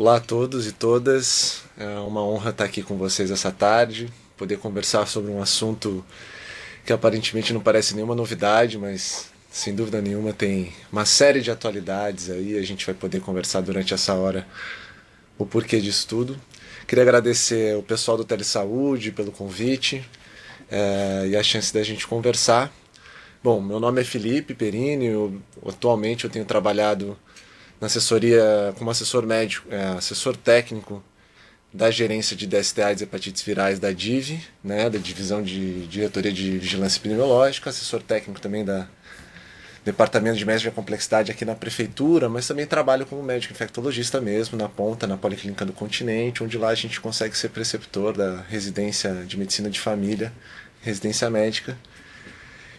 Olá a todos e todas, é uma honra estar aqui com vocês essa tarde, poder conversar sobre um assunto que aparentemente não parece nenhuma novidade, mas sem dúvida nenhuma tem uma série de atualidades aí, a gente vai poder conversar durante essa hora o porquê disso tudo. Queria agradecer o pessoal do Telesaúde pelo convite e a chance da gente conversar. Bom, meu nome é Felipe Perini, atualmente eu tenho trabalhado na assessoria como assessor médico, assessor técnico da gerência de DST/AIDS e hepatites virais da DIV, né, da Divisão de Diretoria de Vigilância Epidemiológica, assessor técnico também da Departamento de Médica e Complexidade aqui na Prefeitura, mas também trabalho como médico infectologista mesmo, na ponta, na Policlínica do Continente, onde lá a gente consegue ser preceptor da residência de medicina de família, residência médica.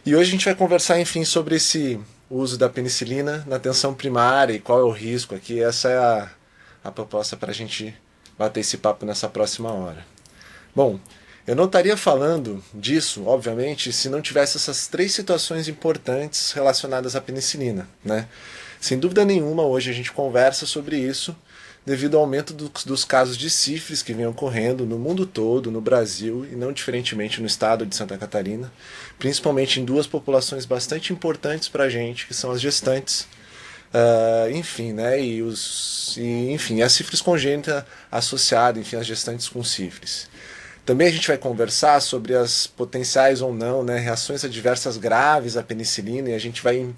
E hoje a gente vai conversar, enfim, sobre esse uso da penicilina na atenção primária e qual é o risco aqui. Essa é a proposta para a gente bater esse papo nessa próxima hora. Bom, eu não estaria falando disso, obviamente, se não tivesse essas três situações importantes relacionadas à penicilina, né? Sem dúvida nenhuma, hoje a gente conversa sobre isso devido ao aumento dos casos de sífilis que vem ocorrendo no mundo todo, no Brasil e não diferentemente no estado de Santa Catarina, principalmente em duas populações bastante importantes para a gente, que são as gestantes, enfim, né, enfim, a sífilis congênita associada, enfim, às gestantes com sífilis. Também a gente vai conversar sobre as potenciais ou não, né, reações adversas graves à penicilina, e a gente vai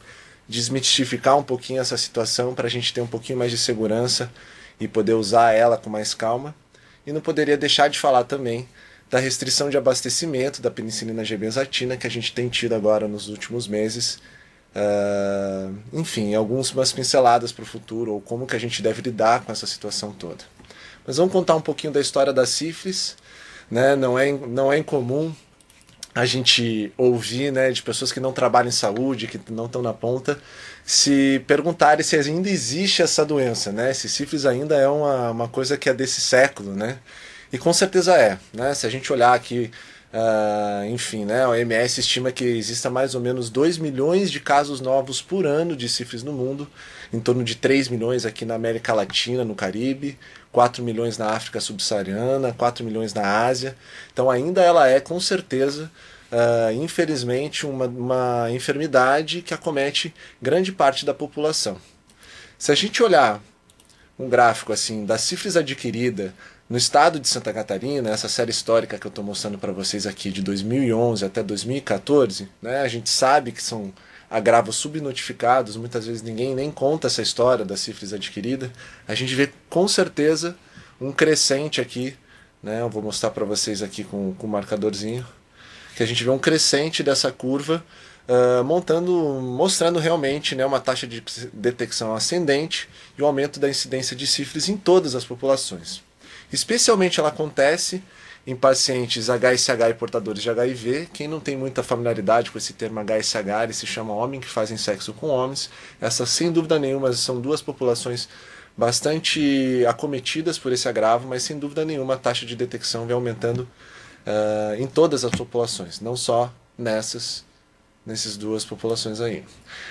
desmistificar um pouquinho essa situação para a gente ter um pouquinho mais de segurança e poder usar ela com mais calma. E não poderia deixar de falar também da restrição de abastecimento da penicilina G-benzatina que a gente tem tido agora nos últimos meses. Enfim, algumas pinceladas para o futuro, ou como que a gente deve lidar com essa situação toda. Mas vamos contar um pouquinho da história da sífilis, né? Não é incomum a gente ouvir, né, de pessoas que não trabalham em saúde, que não estão na ponta, se perguntarem se ainda existe essa doença, né? Se sífilis ainda é uma coisa que é desse século, né? E com certeza é, né? Se a gente olhar aqui, enfim, né, a OMS estima que exista mais ou menos 2 milhões de casos novos por ano de sífilis no mundo, em torno de 3 milhões aqui na América Latina, no Caribe, 4 milhões na África subsaariana, 4 milhões na Ásia. Então ainda ela é, com certeza, infelizmente, uma enfermidade que acomete grande parte da população. Se a gente olhar um gráfico assim da sífilis adquirida no estado de Santa Catarina, essa série histórica que eu estou mostrando para vocês aqui de 2011 até 2014, né, a gente sabe que são agravos subnotificados, muitas vezes ninguém nem conta essa história da sífilis adquirida. A gente vê com certeza um crescente aqui, né, eu vou mostrar para vocês aqui com o marcadorzinho, que a gente vê um crescente dessa curva, mostrando realmente, né, uma taxa de detecção ascendente e o aumento da incidência de sífilis em todas as populações. Especialmente ela acontece em pacientes HSH e portadores de HIV. Quem não tem muita familiaridade com esse termo HSH, ele se chama homem que fazem sexo com homens. Essas, sem dúvida nenhuma, são duas populações bastante acometidas por esse agravo, mas sem dúvida nenhuma a taxa de detecção vem aumentando em todas as populações, não só nessas duas populações aí.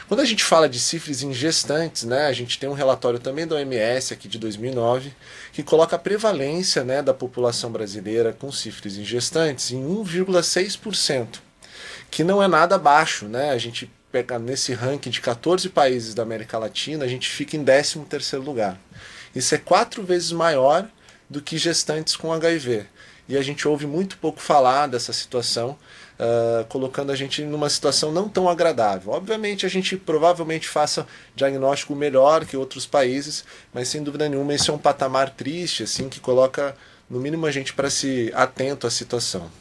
Quando a gente fala de sífilis em gestantes, né, a gente tem um relatório também da OMS aqui de 2009 que coloca a prevalência, né, da população brasileira com sífilis em gestantes em 1,6%, que não é nada baixo, né? A gente pega nesse ranking de 14 países da América Latina, a gente fica em 13º lugar. Isso é 4 vezes maior do que gestantes com HIV. E a gente ouve muito pouco falar dessa situação, colocando a gente numa situação não tão agradável. Obviamente a gente provavelmente faça diagnóstico melhor que outros países, mas sem dúvida nenhuma esse é um patamar triste, assim, que coloca no mínimo a gente para se atento à situação.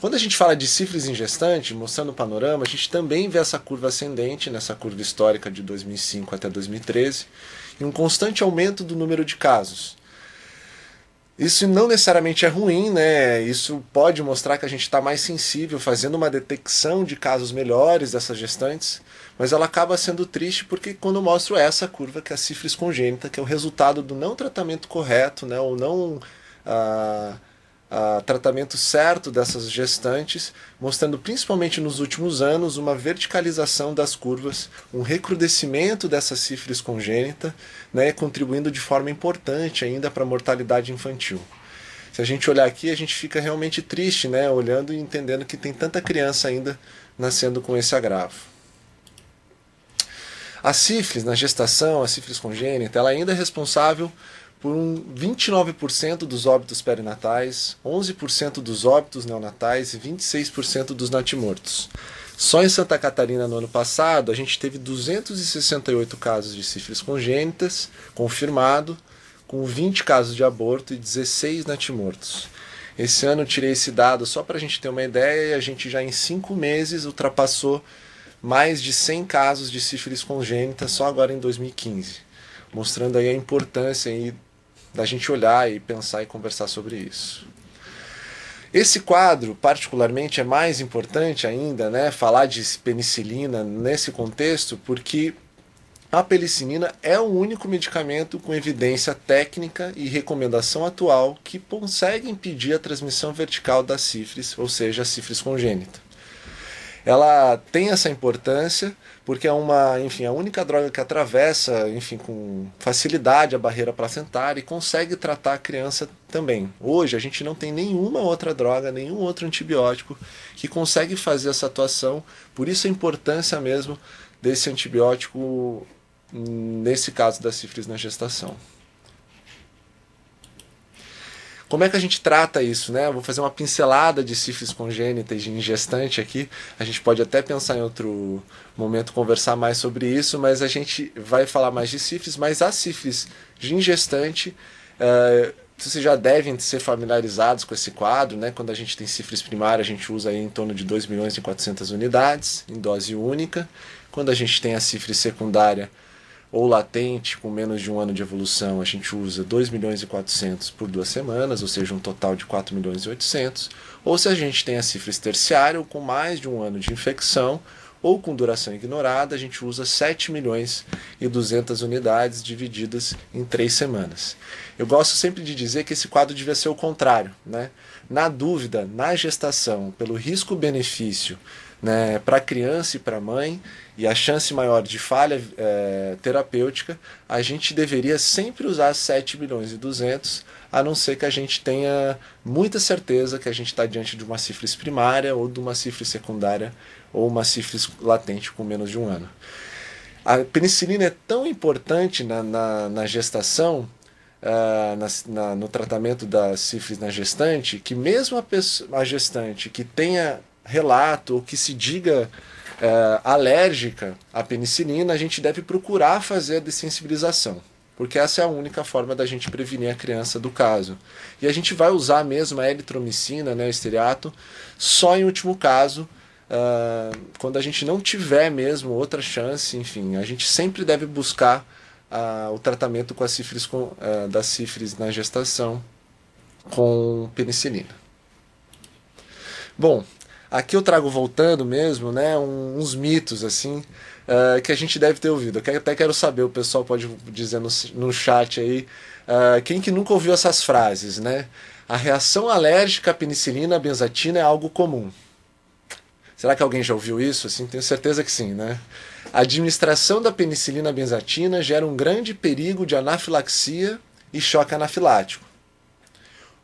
Quando a gente fala de sífilis em gestante, mostrando o panorama, a gente também vê essa curva ascendente, nessa curva histórica de 2005 até 2013, e um constante aumento do número de casos. Isso não necessariamente é ruim, né? Isso pode mostrar que a gente está mais sensível, fazendo uma detecção de casos melhores dessas gestantes, mas ela acaba sendo triste porque quando eu mostro essa curva, que é a sífilis congênita, que é o resultado do não tratamento correto, né? Ou não tratamento certo dessas gestantes, mostrando principalmente nos últimos anos uma verticalização das curvas, um recrudescimento dessa sífilis congênita, né, contribuindo de forma importante ainda para a mortalidade infantil. Se a gente olhar aqui, a gente fica realmente triste, né, olhando e entendendo que tem tanta criança ainda nascendo com esse agravo. A sífilis na gestação, a sífilis congênita, ela ainda é responsável por 29% dos óbitos perinatais, 11% dos óbitos neonatais e 26% dos natimortos. Só em Santa Catarina, no ano passado, a gente teve 268 casos de sífilis congênitas, confirmado, com 20 casos de aborto e 16 natimortos. Esse ano eu tirei esse dado só para a gente ter uma ideia, e a gente já em 5 meses ultrapassou mais de 100 casos de sífilis congênita só agora em 2015, mostrando aí a importância aí da gente olhar e pensar e conversar sobre isso. Esse quadro, particularmente, é mais importante ainda, né, falar de penicilina nesse contexto, porque a penicilina é o único medicamento com evidência técnica e recomendação atual que consegue impedir a transmissão vertical da sífilis, ou seja, a sífilis congênita. Ela tem essa importância porque é a única droga que atravessa, com facilidade a barreira placentária e consegue tratar a criança também. Hoje a gente não tem nenhuma outra droga, nenhum outro antibiótico que consegue fazer essa atuação, por isso a importância mesmo desse antibiótico nesse caso da sífilis na gestação. Como é que a gente trata isso, né? Eu vou fazer uma pincelada de sífilis congênita e de gestante aqui. A gente pode até pensar em outro momento conversar mais sobre isso, mas a gente vai falar mais de sífilis, mas a sífilis gestante, vocês já devem ser familiarizados com esse quadro, né? Quando a gente tem sífilis primária, a gente usa aí em torno de 2.400.000 unidades, em dose única. Quando a gente tem a sífilis secundária, ou latente, com menos de um ano de evolução, a gente usa 2.400.000 por 2 semanas, ou seja, um total de 4.800.000. Ou se a gente tem a sífilis terciária, ou com mais de um ano de infecção, ou com duração ignorada, a gente usa 7.200.000 unidades divididas em 3 semanas. Eu gosto sempre de dizer que esse quadro devia ser o contrário, né? Na dúvida, na gestação, pelo risco-benefício, né, para a criança e para a mãe, e a chance maior de falha terapêutica, a gente deveria sempre usar 7.200.000, a não ser que a gente tenha muita certeza que a gente está diante de uma sífilis primária, ou de uma sífilis secundária, ou uma sífilis latente com menos de um ano. A penicilina é tão importante na gestação, no tratamento da sífilis na gestante, que mesmo a gestante que tenha relato ou que se diga alérgica à penicilina, a gente deve procurar fazer a dessensibilização, porque essa é a única forma da gente prevenir a criança do caso. E a gente vai usar mesmo a eritromicina, né, o esteariato, só em último caso, quando a gente não tiver mesmo outra chance. Enfim, a gente sempre deve buscar o tratamento com a sífilis, da sífilis na gestação com penicilina. Bom, aqui eu trago, voltando mesmo, né, uns mitos assim que a gente deve ter ouvido. Eu até quero saber, o pessoal pode dizer no chat aí, quem que nunca ouviu essas frases, né? A reação alérgica à penicilina, à benzatina, é algo comum. Será que alguém já ouviu isso? Assim, tenho certeza que sim, né? A administração da penicilina benzatina gera um grande perigo de anafilaxia e choque anafilático.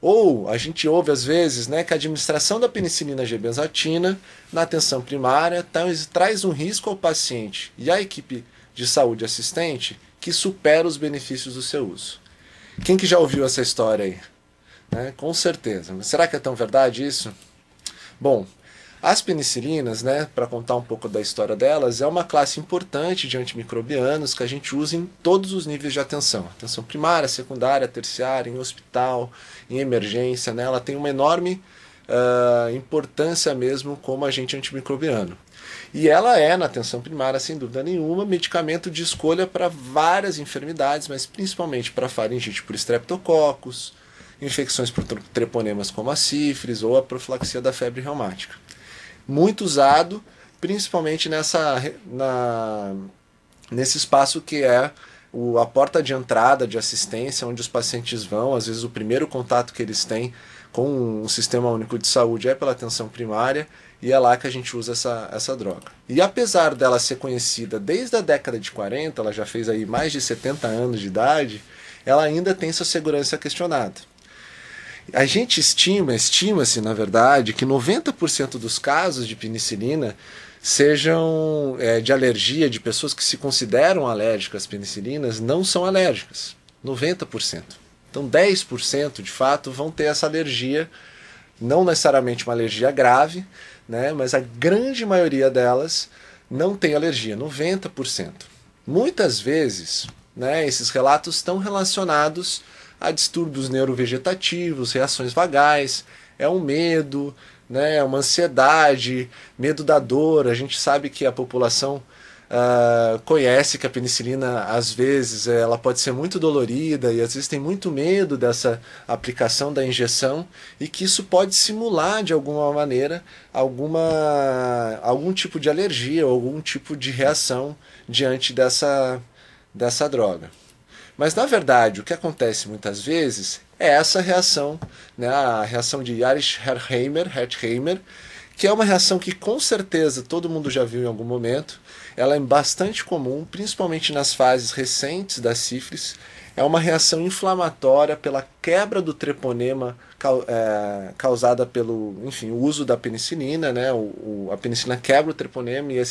Ou a gente ouve às vezes, né, que a administração da penicilina G-benzatina na atenção primária traz um risco ao paciente e à equipe de saúde assistente que supera os benefícios do seu uso. Quem que já ouviu essa história aí? Né? Com certeza. Mas será que é tão verdade isso? Bom, as penicilinas, né, para contar um pouco da história delas, é uma classe importante de antimicrobianos que a gente usa em todos os níveis de atenção. Atenção primária, secundária, terciária, em hospital, em emergência, né? Ela tem uma enorme importância mesmo como agente antimicrobiano. E ela é, na atenção primária, sem dúvida nenhuma, medicamento de escolha para várias enfermidades, mas principalmente para faringite por estreptococcus, infecções por treponemas como a sífilis ou a profilaxia da febre reumática. Muito usado, principalmente nesse espaço que é a porta de entrada de assistência, onde os pacientes vão. Às vezes o primeiro contato que eles têm com um sistema único de saúde é pela atenção primária, e é lá que a gente usa essa droga. E apesar dela ser conhecida desde a década de 40, ela já fez aí mais de 70 anos de idade, ela ainda tem sua segurança questionada. A gente estima-se na verdade, que 90% dos casos de penicilina sejam de alergia, de pessoas que se consideram alérgicas às penicilinas, não são alérgicas. 90%. Então 10% de fato vão ter essa alergia, não necessariamente uma alergia grave, né, mas a grande maioria delas não tem alergia, 90%. Muitas vezes, né, esses relatos estão relacionados a distúrbios neurovegetativos, reações vagais, é um medo, né, uma ansiedade, medo da dor. A gente sabe que a população conhece que a penicilina, às vezes, ela pode ser muito dolorida e às vezes tem muito medo dessa aplicação da injeção, e que isso pode simular de alguma maneira algum tipo de alergia ou algum tipo de reação diante dessa droga. Mas na verdade o que acontece muitas vezes é essa reação, né, a reação de Hersheimer, que é uma reação que com certeza todo mundo já viu em algum momento. Ela é bastante comum, principalmente nas fases recentes da sífilis. É uma reação inflamatória pela quebra do treponema causada pelo, enfim, o uso da penicilina, né? A penicilina quebra o treponema e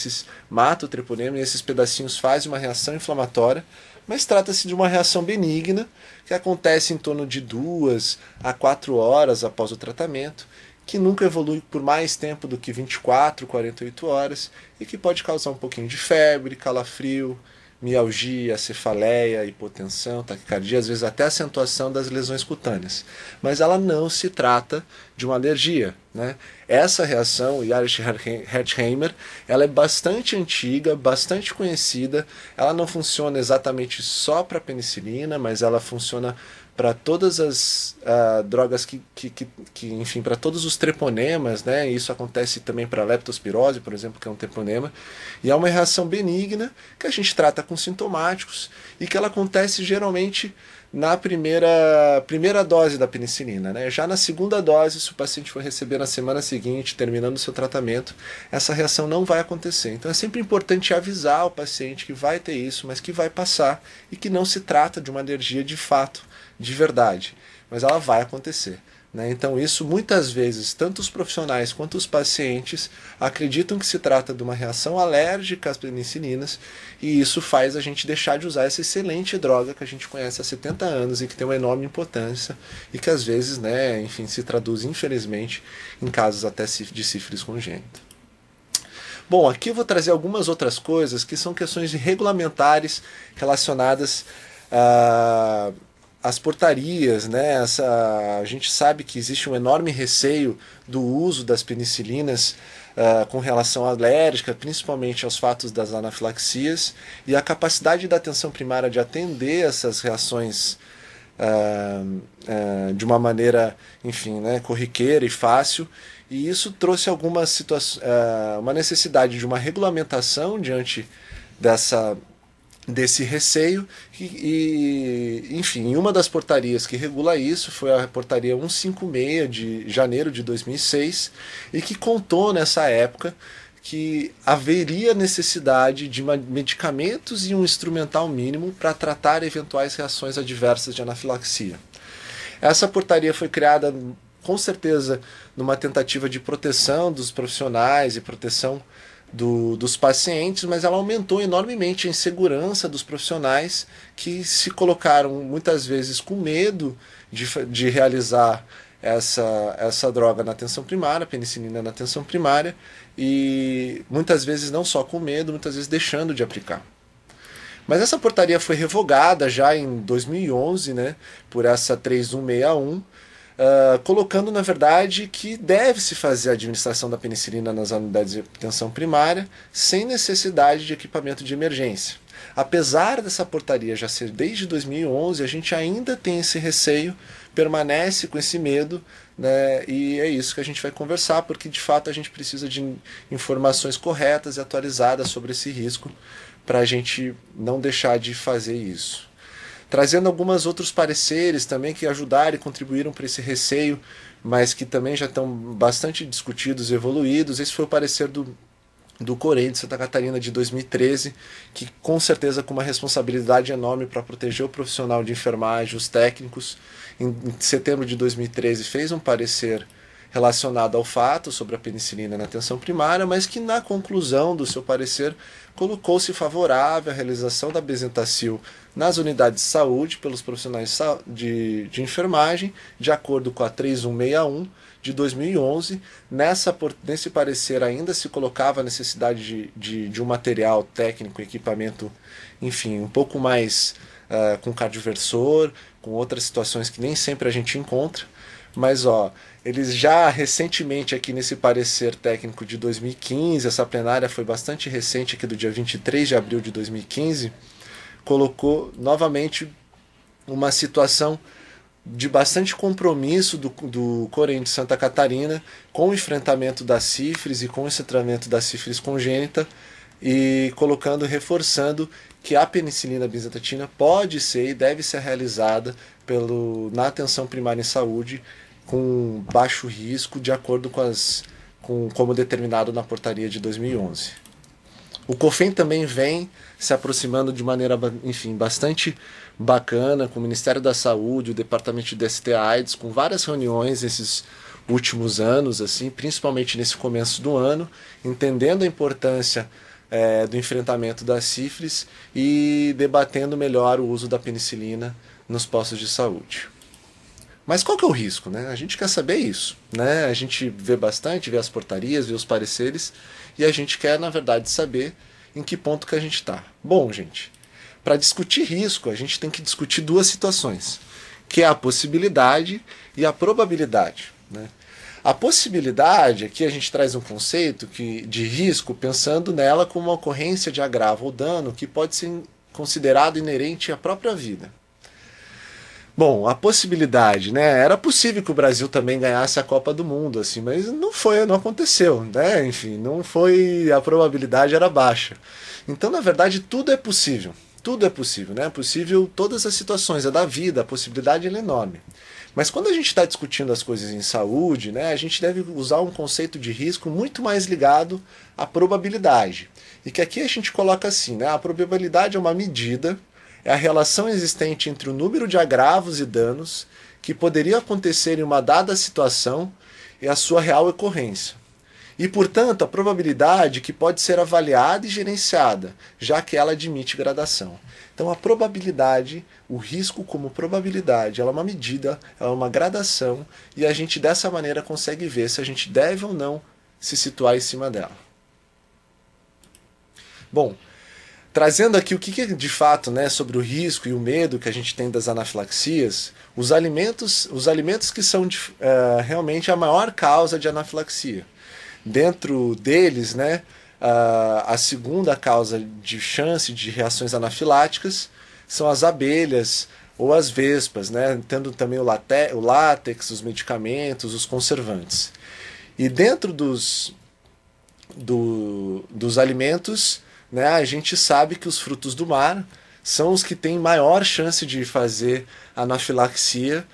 mata o treponema, e esses pedacinhos fazem uma reação inflamatória. Mas trata-se de uma reação benigna que acontece em torno de 2 a 4 horas após o tratamento, que nunca evolui por mais tempo do que 24, 48 horas, e que pode causar um pouquinho de febre, calafrio, mialgia, cefaleia, hipotensão, taquicardia, às vezes até acentuação das lesões cutâneas. Mas ela não se trata de uma alergia, né? Essa reação, Hersheimer, ela é bastante antiga, bastante conhecida. Ela não funciona exatamente só para penicilina, mas ela funciona para todas as drogas enfim, para todos os treponemas, né? Isso acontece também para a leptospirose, por exemplo, que é um treponema. E é uma reação benigna que a gente trata com sintomáticos e que ela acontece geralmente na primeira dose da penicilina, né? Já na segunda dose, se o paciente for receber na semana seguinte, terminando o seu tratamento, essa reação não vai acontecer. Então é sempre importante avisar o paciente que vai ter isso, mas que vai passar e que não se trata de uma alergia de fato, de verdade, mas ela vai acontecer, né? Então isso muitas vezes, tanto os profissionais quanto os pacientes acreditam que se trata de uma reação alérgica às penicilinas, e isso faz a gente deixar de usar essa excelente droga que a gente conhece há 70 anos e que tem uma enorme importância e que às vezes, né, enfim, se traduz infelizmente em casos até de sífilis congênita. Bom, aqui eu vou trazer algumas outras coisas que são questões regulamentares relacionadas às portarias, né? A gente sabe que existe um enorme receio do uso das penicilinas com relação à alérgica, principalmente aos fatos das anafilaxias, e a capacidade da atenção primária de atender essas reações de uma maneira, enfim, né, corriqueira e fácil. E isso trouxe uma necessidade de uma regulamentação diante desse receio, enfim, uma das portarias que regula isso foi a portaria 156 de janeiro de 2006, e que contou nessa época que haveria necessidade de medicamentos e um instrumental mínimo para tratar eventuais reações adversas de anafilaxia. Essa portaria foi criada com certeza numa tentativa de proteção dos profissionais e proteção dos pacientes, mas ela aumentou enormemente a insegurança dos profissionais, que se colocaram muitas vezes com medo de realizar essa droga na atenção primária, a penicilina na atenção primária, e muitas vezes não só com medo, muitas vezes deixando de aplicar. Mas essa portaria foi revogada já em 2011, né, por essa 3161, colocando, na verdade, que deve-se fazer a administração da penicilina nas unidades de atenção primária sem necessidade de equipamento de emergência. Apesar dessa portaria já ser desde 2011, a gente ainda tem esse receio, permanece com esse medo, né, e é isso que a gente vai conversar, porque de fato a gente precisa de informações corretas e atualizadas sobre esse risco para a gente não deixar de fazer isso. Trazendo alguns outros pareceres também que ajudaram e contribuíram para esse receio mas que também já estão bastante discutidos e evoluídos. Esse foi o parecer do Corém de Santa Catarina de 2013, que com certeza com uma responsabilidade enorme para proteger o profissional de enfermagem, os técnicos. Em setembro de 2013 fez um parecer relacionado ao fato sobre a penicilina na atenção primária, mas que na conclusão do seu parecer colocou-se favorável à realização da Bezetacil nas unidades de saúde pelos profissionais de enfermagem, de acordo com a 3161 de 2011. Nesse parecer ainda se colocava a necessidade de um material técnico, equipamento, enfim, um pouco mais com cardioversor, com outras situações que nem sempre a gente encontra. Mas eles já recentemente aqui nesse parecer técnico de 2015, essa plenária foi bastante recente, aqui do dia 23 de abril de 2015, colocou novamente uma situação de bastante compromisso do Corém de Santa Catarina com o enfrentamento da sífilis e com o tratamento da sífilis congênita, e colocando, reforçando que a penicilina benzatina pode ser e deve ser realizada na atenção primária em saúde com baixo risco, de acordo como determinado na portaria de 2011. O COFEN também vem se aproximando de maneira, enfim, bastante bacana com o Ministério da Saúde, o Departamento de DST-AIDS, com várias reuniões nesses últimos anos, assim, principalmente nesse começo do ano, entendendo a importância do enfrentamento da sífilis e debatendo melhor o uso da penicilina nos postos de saúde. Mas qual que é o risco, né? A gente quer saber isso, né? A gente vê bastante, vê as portarias, vê os pareceres, e a gente quer, na verdade, saber em que ponto que a gente está. Bom, gente, para discutir risco, a gente tem que discutir duas situações, que é a possibilidade e a probabilidade, né? A possibilidade, aqui a gente traz um conceito de risco, pensando nela como uma ocorrência de agravo ou dano que pode ser considerado inerente à própria vida. Bom, a possibilidade, né? Era possível que o Brasil também ganhasse a Copa do Mundo, assim, mas não aconteceu, né? Enfim, não foi, a probabilidade era baixa. Então, na verdade, tudo é possível. Tudo é possível, né? É possível todas as situações, a da vida, a possibilidade é enorme. Mas quando a gente está discutindo as coisas em saúde, né, a gente deve usar um conceito de risco muito mais ligado à probabilidade. E que aqui a gente coloca assim, né? A probabilidade é uma medida, é a relação existente entre o número de agravos e danos que poderiam acontecer em uma dada situação e a sua real ocorrência. E, portanto, a probabilidade que pode ser avaliada e gerenciada, já que ela admite gradação. Então, a probabilidade, o risco como probabilidade, ela é uma medida, ela é uma gradação, e a gente dessa maneira consegue ver se a gente deve ou não se situar em cima dela. Bom, trazendo aqui o que é de fato, né, sobre o risco e o medo que a gente tem das anafilaxias, os alimentos que são realmente a maior causa de anafilaxia. Dentro deles, né, a segunda causa de chance de reações anafiláticas são as abelhas ou as vespas, né, tendo também o látex, os medicamentos, os conservantes. E dentro dos alimentos, né, a gente sabe que os frutos do mar são os que têm maior chance de fazer anafilaxia.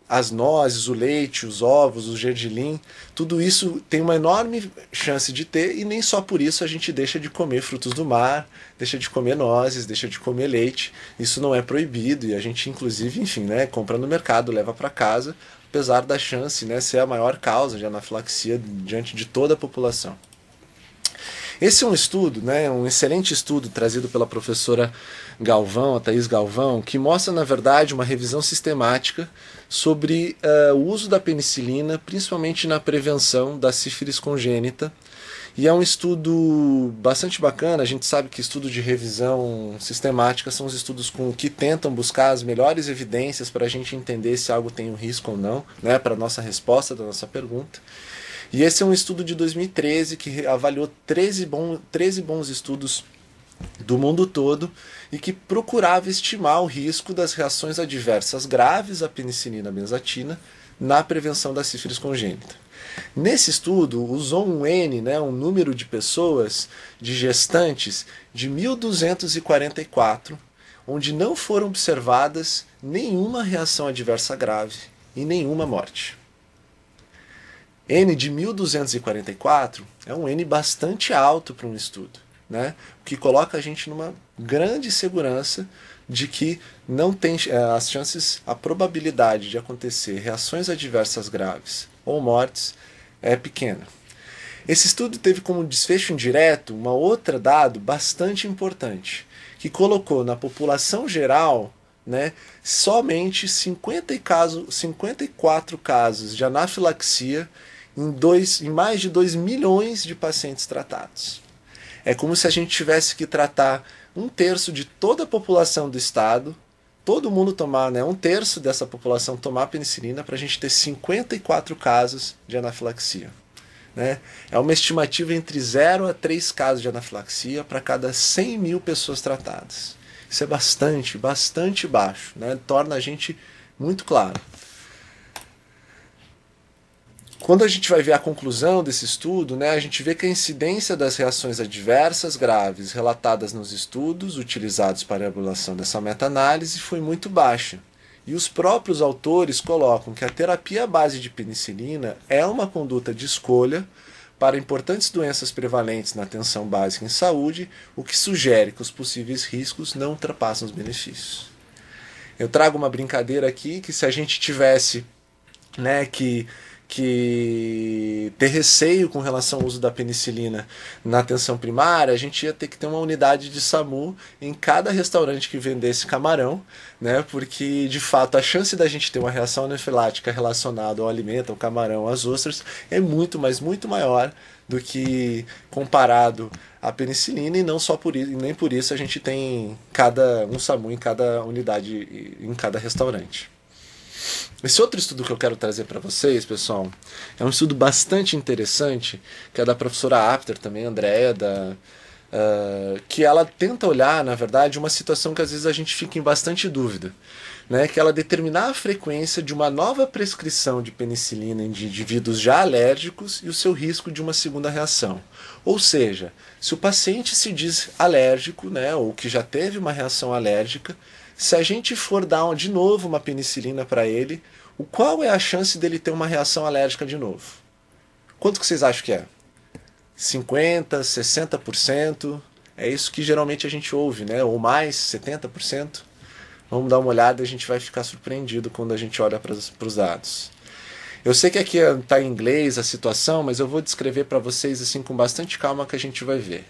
As nozes, o leite, os ovos, o gergelim, tudo isso tem uma enorme chance de ter, e nem só por isso a gente deixa de comer frutos do mar, deixa de comer nozes, deixa de comer leite. Isso não é proibido e a gente, inclusive, enfim, né, compra no mercado, leva para casa, apesar da chance, né, ser a maior causa de anafilaxia diante de toda a população. Esse é um estudo, né, um excelente estudo trazido pela professora Galvão, a Thaís Galvão, que mostra, na verdade, uma revisão sistemática sobre o uso da penicilina, principalmente na prevenção da sífilis congênita. E é um estudo bastante bacana. A gente sabe que estudos de revisão sistemática são os estudos que tentam buscar as melhores evidências para a gente entender se algo tem um risco ou não, né, para a nossa resposta da nossa pergunta. E esse é um estudo de 2013 que avaliou 13 bons estudos do mundo todo e que procurava estimar o risco das reações adversas graves à penicilina benzatina na prevenção da sífilis congênita. Nesse estudo, usou um N, né, um número de pessoas, de gestantes, de 1.244, onde não foram observadas nenhuma reação adversa grave e nenhuma morte. N de 1244 é um N bastante alto para um estudo, né? O que coloca a gente numa grande segurança de que não tem as chances, a probabilidade de acontecer reações adversas graves ou mortes é pequena. Esse estudo teve como desfecho indireto uma outra dado bastante importante, que colocou na população geral, né, somente 54 casos de anafilaxia em mais de 2 milhões de pacientes tratados. É como se a gente tivesse que tratar 1/3 de toda a população do estado, todo mundo tomar, né, 1/3 dessa população tomar penicilina para a gente ter 54 casos de anafilaxia. Né? É uma estimativa entre 0 a 3 casos de anafilaxia para cada 100 mil pessoas tratadas. Isso é bastante, bastante baixo, né? Torna a gente muito claro. Quando a gente vai ver a conclusão desse estudo, né, a gente vê que a incidência das reações adversas graves relatadas nos estudos utilizados para a elaboração dessa meta-análise foi muito baixa. E os próprios autores colocam que a terapia à base de penicilina é uma conduta de escolha para importantes doenças prevalentes na atenção básica em saúde, o que sugere que os possíveis riscos não ultrapassam os benefícios. Eu trago uma brincadeira aqui que se a gente tivesse, né, que ter receio com relação ao uso da penicilina na atenção primária, a gente ia ter que ter uma unidade de SAMU em cada restaurante que vendesse camarão, né? Porque de fato a chance da gente ter uma reação anafilática relacionada ao alimento, ao camarão, às ostras, é muito, mas muito maior do que comparado à penicilina, e não só por isso, nem por isso a gente tem um SAMU em cada unidade, em cada restaurante. Esse outro estudo que eu quero trazer para vocês, pessoal, é um estudo bastante interessante, que é da professora Apter também, Andrea, que ela tenta olhar, na verdade, uma situação que às vezes a gente fica em bastante dúvida, né, que ela determinar a frequência de uma nova prescrição de penicilina em indivíduos já alérgicos e o seu risco de uma segunda reação. Ou seja, se o paciente se diz alérgico, né, ou que já teve uma reação alérgica, se a gente for dar de novo uma penicilina para ele, qual é a chance dele ter uma reação alérgica de novo? Quanto que vocês acham que é? 50%, 60%? É isso que geralmente a gente ouve, né? Ou mais, 70%? Vamos dar uma olhada e a gente vai ficar surpreendido quando a gente olha para os dados. Eu sei que aqui está em inglês a situação, mas eu vou descrever para vocês assim com bastante calma que a gente vai ver.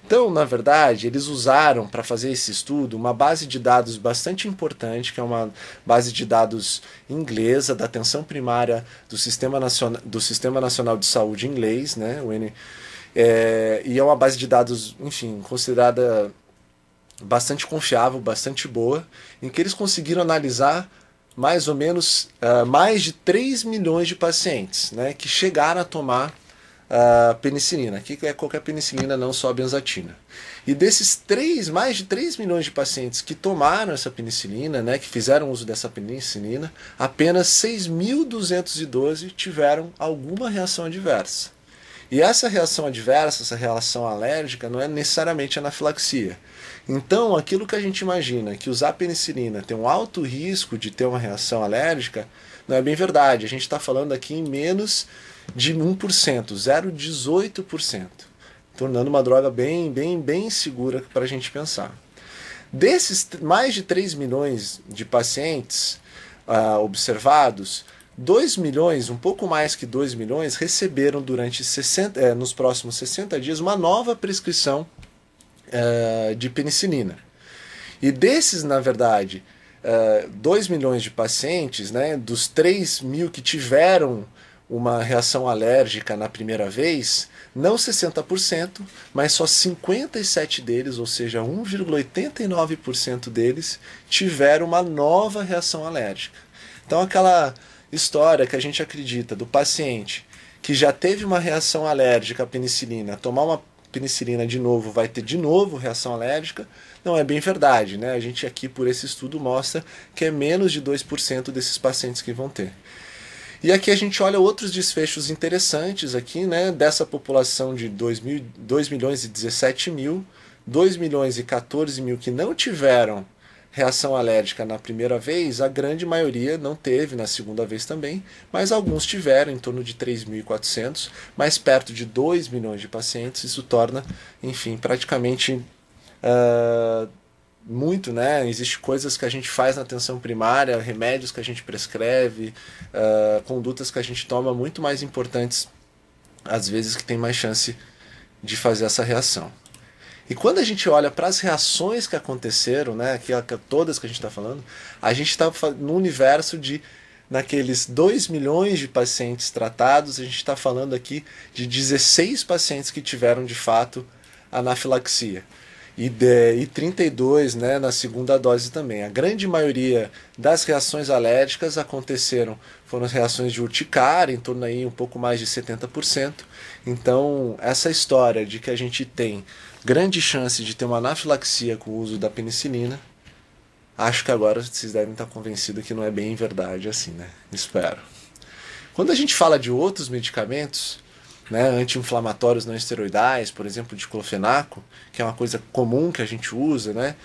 Então, na verdade, eles usaram para fazer esse estudo uma base de dados bastante importante, que é uma base de dados inglesa da atenção primária do Sistema Nacional de Saúde inglês, né, e é uma base de dados, enfim, considerada bastante confiável, bastante boa, em que eles conseguiram analisar mais ou menos mais de 3 milhões de pacientes, né, que chegaram a tomar penicilina. Aqui é qualquer penicilina, não só a benzatina. E desses mais de 3 milhões de pacientes que tomaram essa penicilina, né, que fizeram uso dessa penicilina, apenas 6.212 tiveram alguma reação adversa. E essa reação adversa, essa reação alérgica, não é necessariamente anafilaxia. Então, aquilo que a gente imagina, que usar penicilina tem um alto risco de ter uma reação alérgica, não é bem verdade. A gente está falando aqui em menos de 1%, 0,18%, tornando uma droga bem segura para a gente pensar. Desses mais de 3 milhões de pacientes observados, 2 milhões, um pouco mais que 2 milhões, receberam nos próximos 60 dias uma nova prescrição de penicilina. E desses, na verdade, 2 milhões de pacientes, né, dos 3 mil que tiveram uma reação alérgica na primeira vez, não 60%, mas só 57 deles, ou seja, 1,89% deles, tiveram uma nova reação alérgica. Então aquela história que a gente acredita do paciente que já teve uma reação alérgica à penicilina, tomar uma penicilina de novo vai ter de novo reação alérgica, não é bem verdade, né? A gente aqui por esse estudo mostra que é menos de 2% desses pacientes que vão ter. E aqui a gente olha outros desfechos interessantes aqui, né, dessa população de 2 milhões e 17 mil, 2 milhões e 14 mil que não tiveram reação alérgica na primeira vez, a grande maioria não teve na segunda vez também, mas alguns tiveram, em torno de 3.400, mais perto de 2 milhões de pacientes. Isso torna, enfim, praticamente muito, né? Existem coisas que a gente faz na atenção primária, remédios que a gente prescreve, condutas que a gente toma muito mais importantes, às vezes, que tem mais chance de fazer essa reação. E quando a gente olha para as reações que aconteceram, né, todas que a gente está falando, a gente está no universo de, naqueles 2 milhões de pacientes tratados, a gente está falando aqui de 16 pacientes que tiveram de fato anafilaxia. E 32, né, na segunda dose também. A grande maioria das reações alérgicas foram as reações de urticária, em torno aí um pouco mais de 70%. Então, essa história de que a gente tem grande chance de ter uma anafilaxia com o uso da penicilina, acho que agora vocês devem estar convencidos que não é bem verdade assim, né? Espero. Quando a gente fala de outros medicamentos, né, anti-inflamatórios não esteroidais, por exemplo, diclofenaco, que é uma coisa comum que a gente usa, né,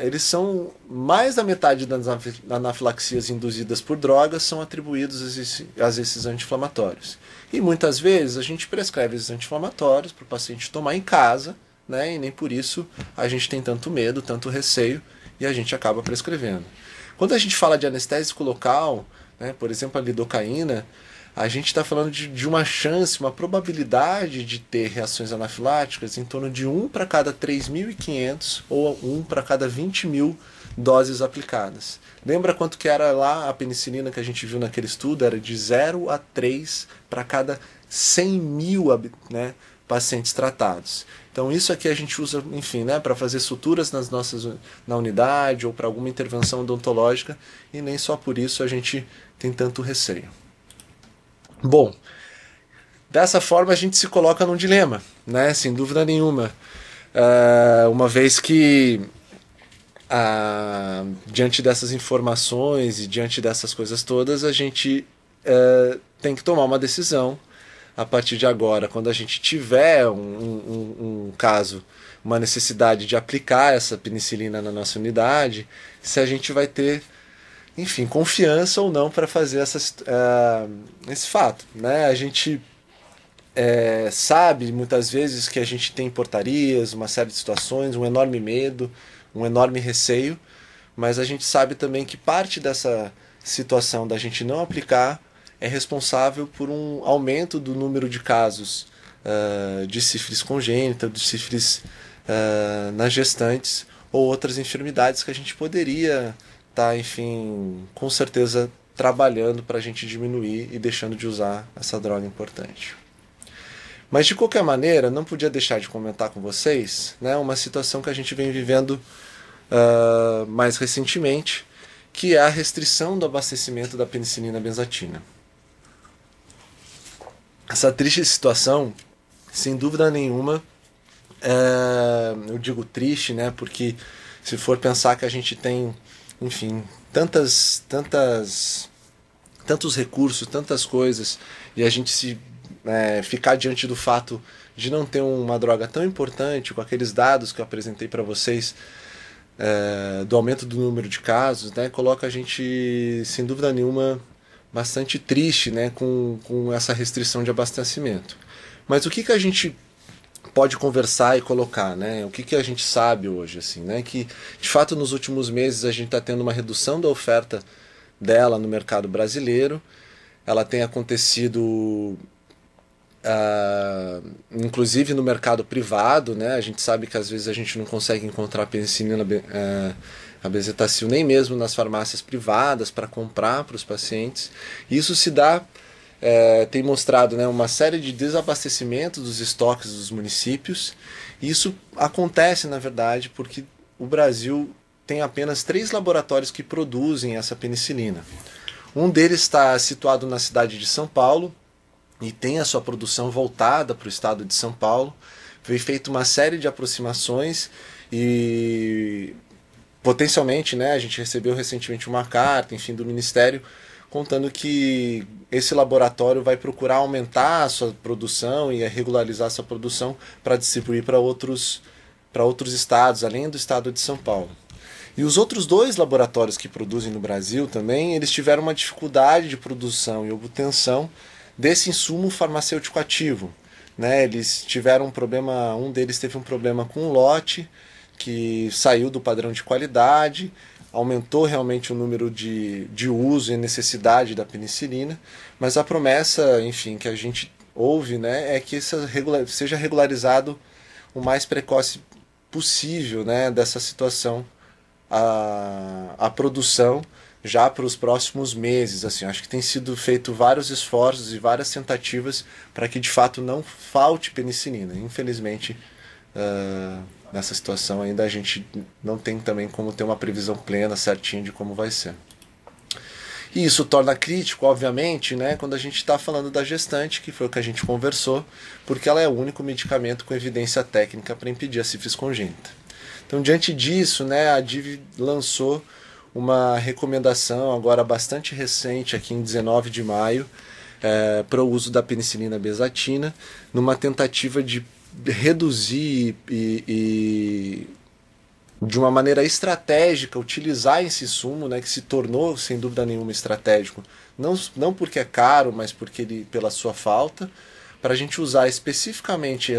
eles são mais da metade das anafilaxias induzidas por drogas são atribuídos a esses anti-inflamatórios. E muitas vezes a gente prescreve esses anti-inflamatórios para o paciente tomar em casa, né, e nem por isso a gente tem tanto medo, tanto receio, e a gente acaba prescrevendo. Quando a gente fala de anestésico local, né, por exemplo, a lidocaína, a gente está falando de uma chance, uma probabilidade de ter reações anafiláticas em torno de 1 para cada 3.500 ou 1 para cada 20.000 doses aplicadas. Lembra quanto que era lá a penicilina que a gente viu naquele estudo? Era de 0 a 3 para cada 100.000, né, pacientes tratados. Então isso aqui a gente usa, enfim, né, para fazer suturas na unidade ou para alguma intervenção odontológica, e nem só por isso a gente tem tanto receio. Bom, dessa forma a gente se coloca num dilema, né? Sem dúvida nenhuma. Uma vez que, diante dessas informações e diante dessas coisas todas, a gente tem que tomar uma decisão a partir de agora. Quando a gente tiver um caso, uma necessidade de aplicar essa penicilina na nossa unidade, se a gente vai ter, enfim, confiança ou não para fazer esse fato, né? A gente sabe muitas vezes que a gente tem portarias, uma série de situações, um enorme medo, um enorme receio, mas a gente sabe também que parte dessa situação da gente não aplicar é responsável por um aumento do número de casos de sífilis congênita, de sífilis nas gestantes ou outras enfermidades que a gente poderia tá, enfim, com certeza trabalhando para a gente diminuir e deixando de usar essa droga importante. Mas de qualquer maneira, não podia deixar de comentar com vocês, né, uma situação que a gente vem vivendo mais recentemente, que é a restrição do abastecimento da penicilina benzatina. Essa triste situação, sem dúvida nenhuma, eu digo triste, né, porque se for pensar que a gente tem, enfim, tantos recursos, tantas coisas, e a gente ficar diante do fato de não ter uma droga tão importante, com aqueles dados que eu apresentei para vocês, do aumento do número de casos, né, coloca a gente, sem dúvida nenhuma, bastante triste, né, com essa restrição de abastecimento. Mas o que a gente pode conversar e colocar, né? O que a gente sabe hoje, assim, né? Que de fato nos últimos meses a gente está tendo uma redução da oferta dela no mercado brasileiro. Ela tem acontecido, inclusive no mercado privado, né? A gente sabe que às vezes a gente não consegue encontrar penicilina, a bezetacil nem mesmo nas farmácias privadas para comprar para os pacientes. Isso se dá tem mostrado, né, uma série de desabastecimentos dos estoques dos municípios. E isso acontece, na verdade, porque o Brasil tem apenas 3 laboratórios que produzem essa penicilina. Um deles está situado na cidade de São Paulo e tem a sua produção voltada para o estado de São Paulo. Foi feita uma série de aproximações e potencialmente, né, a gente recebeu recentemente uma carta, enfim, do Ministério contando que esse laboratório vai procurar aumentar a sua produção e regularizar essa produção para distribuir para outros para outros estados, além do estado de São Paulo. E os outros 2 laboratórios que produzem no Brasil também, eles tiveram uma dificuldade de produção e obtenção desse insumo farmacêutico ativo. Né? Eles tiveram um problema, um deles teve um problema com um lote que saiu do padrão de qualidade, aumentou realmente o número de uso e necessidade da penicilina, mas a promessa, enfim, que a gente ouve, né, é que isso seja regularizado o mais precoce possível, né, dessa situação, a produção já para os próximos meses. Assim, acho que tem sido feito vários esforços e várias tentativas para que de fato não falte penicilina. Infelizmente, nessa situação ainda a gente não tem também como ter uma previsão plena, certinha de como vai ser. E isso torna crítico, obviamente, né, quando a gente está falando da gestante, que foi o que a gente conversou, porque ela é o único medicamento com evidência técnica para impedir a sífilis congênita. Então, diante disso, né, a DIV lançou uma recomendação agora bastante recente, aqui em 19 de maio, para o uso da penicilina bezatina, numa tentativa de reduzir e de uma maneira estratégica utilizar esse insumo, né, que se tornou sem dúvida nenhuma estratégico, não porque é caro, mas porque pela sua falta, para a gente usar especificamente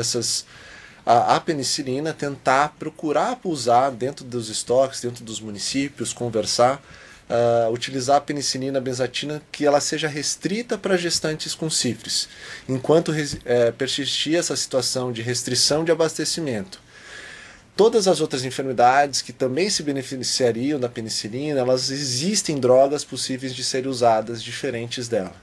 a penicilina, tentar procurar usar dentro dos estoques, dentro dos municípios, conversar, utilizar a penicilina benzatina, que ela seja restrita para gestantes com sífilis, enquanto persistir essa situação de restrição de abastecimento. Todas as outras enfermidades que também se beneficiariam da penicilina, elas existem drogas possíveis de serem usadas diferentes dela.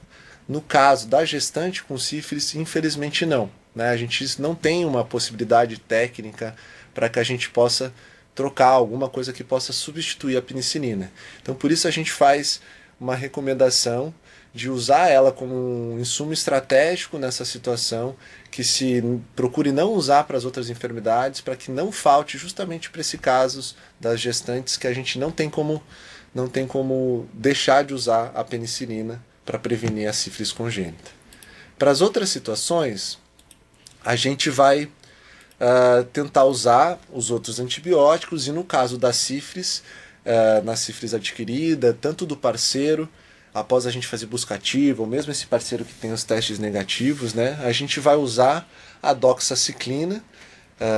No caso da gestante com sífilis, infelizmente não. Né? A gente não tem uma possibilidade técnica para que a gente possa trocar alguma coisa que possa substituir a penicilina. Então, por isso a gente faz uma recomendação de usar ela como um insumo estratégico nessa situação, que se procure não usar para as outras enfermidades, para que não falte justamente para esse caso das gestantes, que a gente não tem como deixar de usar a penicilina para prevenir a sífilis congênita. Para as outras situações, a gente vai tentar usar os outros antibióticos, e no caso da sífilis, na sífilis adquirida, tanto do parceiro, após a gente fazer busca ativa, ou mesmo esse parceiro que tem os testes negativos, né, a gente vai usar a doxaciclina,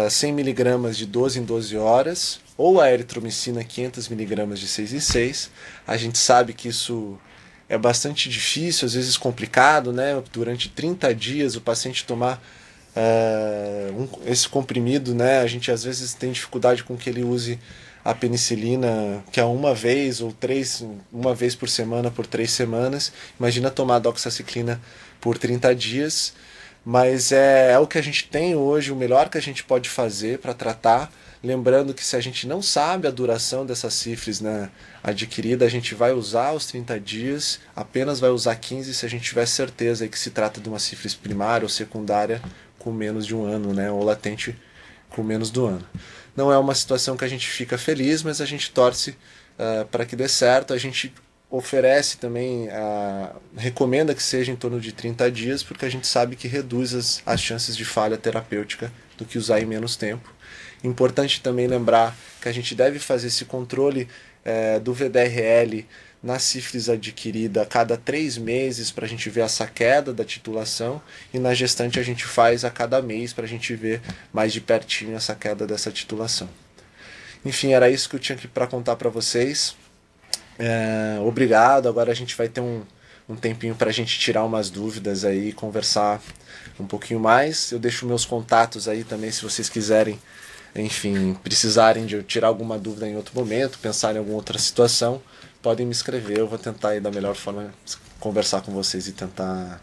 100 mg de 12 em 12 horas, ou a eritromicina 500 mg de 6 em 6. A gente sabe que isso é bastante difícil, às vezes complicado, né? Durante 30 dias o paciente tomar esse comprimido, né? A gente às vezes tem dificuldade com que ele use a penicilina, que é uma vez ou uma vez por semana por 3 semanas. Imagina tomar a doxaciclina por 30 dias. Mas é o que a gente tem hoje, o melhor que a gente pode fazer para tratar. Lembrando que se a gente não sabe a duração dessa sífilis, né, adquirida, a gente vai usar os 30 dias, apenas vai usar 15 se a gente tiver certeza que se trata de uma sífilis primária ou secundária com menos de 1 ano, né, ou latente com menos do ano. Não é uma situação que a gente fica feliz, mas a gente torce para que dê certo. A gente oferece também, recomenda que seja em torno de 30 dias, porque a gente sabe que reduz as chances de falha terapêutica do que usar em menos tempo. Importante também lembrar que a gente deve fazer esse controle do VDRL na sífilis adquirida a cada 3 meses, para a gente ver essa queda da titulação, e na gestante a gente faz a cada mês para a gente ver mais de pertinho essa queda dessa titulação. Enfim, era isso que eu tinha aqui para contar para vocês. Obrigado. Agora a gente vai ter um tempinho para a gente tirar umas dúvidas aí, conversar um pouquinho mais. Eu deixo meus contatos aí também, se vocês quiserem, enfim, precisarem de eu tirar alguma dúvida em outro momento, pensar em alguma outra situação, podem me escrever. Eu vou tentar aí da melhor forma conversar com vocês e tentar,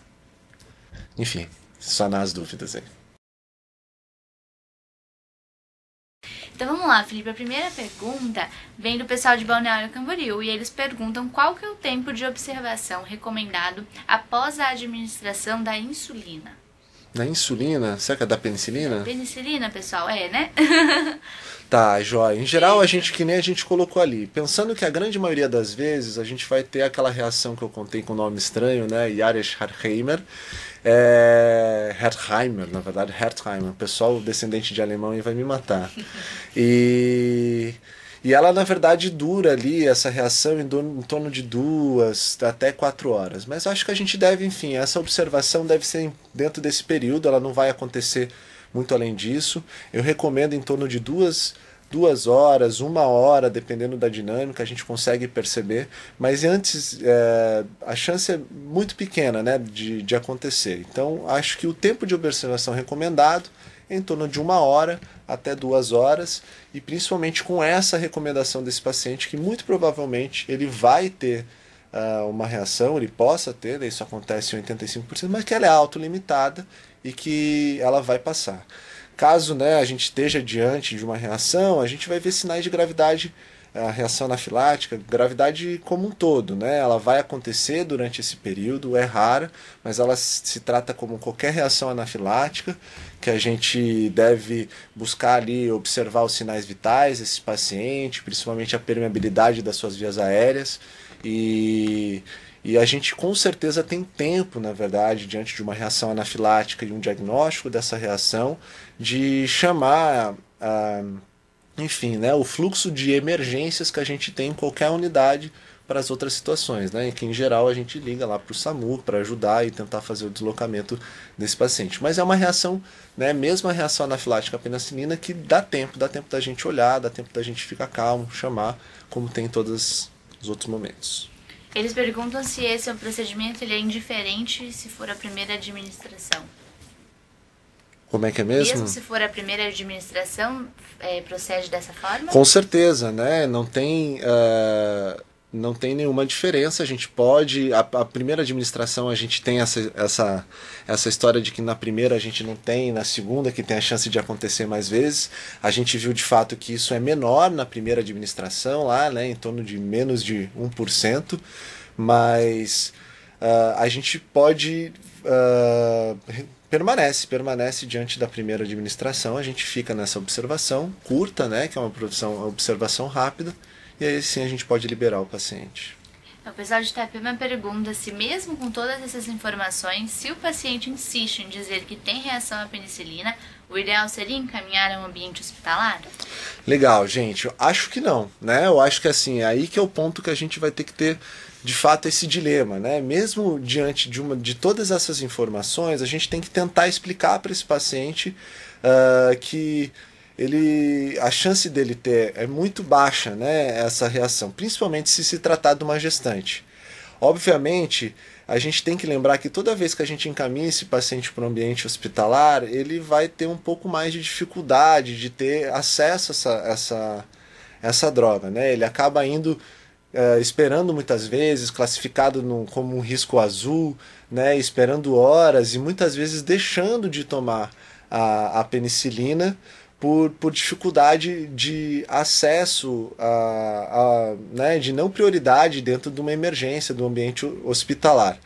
enfim, sanar as dúvidas aí. Então vamos lá, Felipe. A primeira pergunta vem do pessoal de Balneário Camboriú, e eles perguntam qual que é o tempo de observação recomendado após a administração da insulina. Na insulina? Será que é da penicilina? Penicilina, pessoal, né? Tá, joia. Em geral, a gente, que nem a gente colocou ali, pensando que a grande maioria das vezes a gente vai ter aquela reação que eu contei com o nome estranho, né? Jarisch-Herxheimer. Herxheimer, na verdade, Herxheimer. O pessoal descendente de alemão aí vai me matar. E ela, na verdade, dura ali, essa reação, em torno de 2 até 4 horas. Mas acho que a gente deve, enfim, essa observação deve ser dentro desse período, ela não vai acontecer muito além disso. Eu recomendo em torno de 2 horas, 1 hora, dependendo da dinâmica, a gente consegue perceber. Mas antes, a chance é muito pequena, né, de acontecer. Então, acho que o tempo de observação recomendado é em torno de 1 hora até 2 horas, e principalmente com essa recomendação desse paciente, que muito provavelmente ele vai ter uma reação, ele possa ter, isso acontece em 85%, mas que ela é autolimitada e que ela vai passar. Caso, né, a gente esteja diante de uma reação, a gente vai ver sinais de gravidade, a reação anafilática, gravidade como um todo, né? Ela vai acontecer durante esse período, é rara, mas ela se trata como qualquer reação anafilática, que a gente deve buscar ali, observar os sinais vitais desse paciente, principalmente a permeabilidade das suas vias aéreas, e a gente com certeza tem tempo, na verdade, diante de uma reação anafilática e um diagnóstico dessa reação, de chamar enfim, né, o fluxo de emergências que a gente tem em qualquer unidade para as outras situações, né, que em geral a gente liga lá para o SAMU para ajudar e tentar fazer o deslocamento desse paciente. Mas é uma reação, né, mesmo a reação anafilática à penicilina, que dá tempo da gente olhar, dá tempo da gente ficar calmo, chamar, como tem em todos os outros momentos. Eles perguntam se esse é um procedimento, ele é indiferente se for a primeira administração. Como é que é mesmo? Mesmo se for a primeira administração, procede dessa forma? Com certeza, né? Não tem nenhuma diferença. A gente pode... A primeira administração a gente tem essa história de que na primeira a gente não tem, na segunda que tem a chance de acontecer mais vezes. A gente viu de fato que isso é menor na primeira administração, lá, né? Em torno de menos de 1%. Mas a gente pode... permanece diante da primeira administração, a gente fica nessa observação curta, né, que é uma observação rápida, e aí sim a gente pode liberar o paciente. O pessoal de Itapema pergunta se mesmo com todas essas informações, se o paciente insiste em dizer que tem reação à penicilina, o ideal seria encaminhar a um ambiente hospitalar? Legal, gente, eu acho que não, né, eu acho que assim, é aí que é o ponto que a gente vai ter que ter de fato esse dilema, né? Mesmo diante de todas essas informações, a gente tem que tentar explicar para esse paciente que a chance dele ter é muito baixa, né? Essa reação, principalmente se tratar de uma gestante. Obviamente, a gente tem que lembrar que toda vez que a gente encaminha esse paciente para um ambiente hospitalar, ele vai ter um pouco mais de dificuldade de ter acesso a essa droga, né? Ele acaba indo esperando muitas vezes, classificado como um risco azul, né, esperando horas e muitas vezes deixando de tomar a penicilina por dificuldade de acesso, né, de não prioridade dentro de uma emergência do ambiente hospitalar.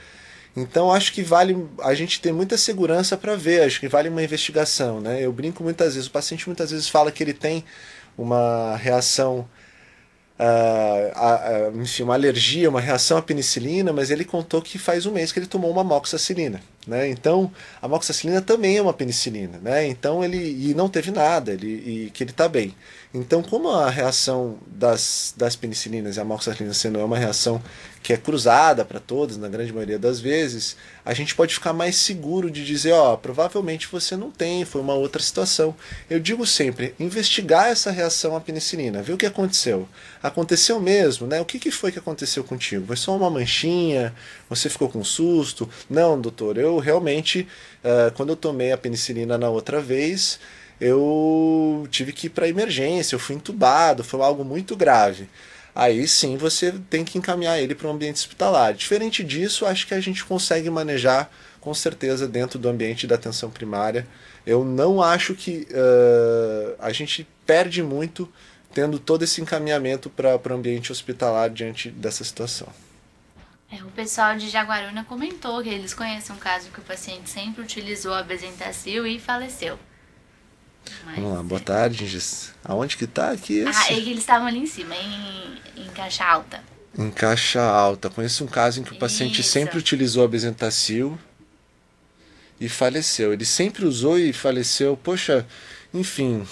Então acho que vale a gente ter muita segurança para ver, acho que vale uma investigação, né? Eu brinco muitas vezes, o paciente muitas vezes fala que ele tem uma reação, enfim, uma alergia, uma reação à penicilina, mas ele contou que faz um mês que ele tomou uma amoxicilina, né? Então a amoxicilina também é uma penicilina, né? Então e não teve nada, e que ele está bem. Então, como a reação das penicilinas e a amoxicilina sendo uma reação que é cruzada para todos, na grande maioria das vezes, a gente pode ficar mais seguro de dizer, provavelmente você não tem, foi uma outra situação. Eu digo sempre, investigar essa reação à penicilina, ver o que aconteceu. Aconteceu mesmo, né? O que foi que aconteceu contigo? Foi só uma manchinha? Você ficou com susto? Não, doutor, eu realmente, quando eu tomei a penicilina na outra vez, eu tive que ir para emergência, eu fui entubado, foi algo muito grave. Aí sim você tem que encaminhar ele para um ambiente hospitalar. Diferente disso, acho que a gente consegue manejar com certeza dentro do ambiente da atenção primária. Eu não acho que a gente perde muito tendo todo esse encaminhamento para o ambiente hospitalar diante dessa situação. O pessoal de Jaguaruna comentou que eles conhecem um caso que o paciente sempre utilizou a Bezetacil e faleceu. Vamos lá, boa tarde, Giz. Aonde que tá aqui esse? É que eles estavam ali em cima, em caixa alta. Em caixa alta. Conheço um caso em que o paciente sempre utilizou a Bezetacil e faleceu. Ele sempre usou e faleceu. Poxa, enfim,